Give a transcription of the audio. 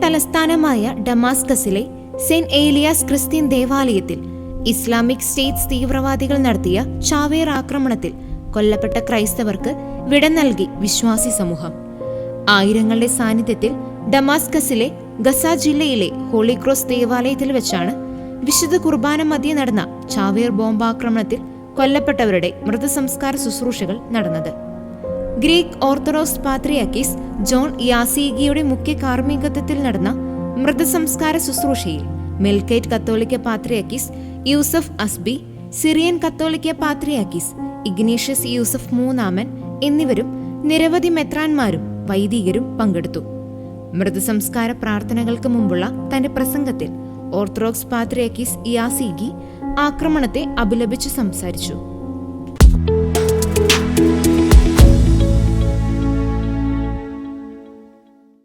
തലസ്ഥാനമായ ഡമാസ്കസിലെ saint Elias Christian ദേവാലയത്തിൽ Islamic States തീവ്രവാദികൾ നടത്തിയ ചാവേർ ആക്രമണത്തിൽ കൊല്ലപ്പെട്ട ക്രൈസ്തവർക്ക് വിട നൽകി വിശ്വാസി സമൂഹം. ആയിരങ്ങളുടെ സാന്നിധ്യത്തിൽ ഡമാസ്കസിലെ ഗസ ജില്ലയിലെ ഹോളി ക്രോസ് ദേവാലയത്തിൽ വെച്ചാണ് വിശുദ്ധ കുർബാന മധ്യേ നടന്ന ചാവേർ ബോംബാക്രമണത്തിൽ കൊല്ലപ്പെട്ടവരുടെ മൃതസംസ്കാര ശുശ്രൂഷകൾ നടന്നത്. ഗ്രീക്ക് ഓർത്തഡോക്സ് പാത്രിയാർക്കീസ് ജോൺ യാസീഗിയുടെ മുഖ്യ കാർമ്മികത്വത്തിൽ നടന്ന മൃതസംസ്കാര ശുശ്രൂഷയിൽ മെൽക്കൈറ്റ് കത്തോലിക്ക പാത്രിയാർക്കീസ് യൂസഫ് അസ്ബി, സിറിയൻ കത്തോലിക്ക പാത്രിയാർക്കീസ് ഇഗ്നേഷ്യസ് യൂസഫ് മൂന്നാമൻ എന്നിവരും നിരവധി മെത്രാന്മാരും വൈദികരും പങ്കെടുത്തു. മൃതസംസ്കാര പ്രാർത്ഥനകൾക്ക് മുമ്പുള്ള തന്റെ പ്രസംഗത്തിൽ ഓർത്തഡോക്സ് പാത്രിയാർക്കീസ് യാസീഗി ആക്രമണത്തെ അപലപിച്ചു സംസാരിച്ചു.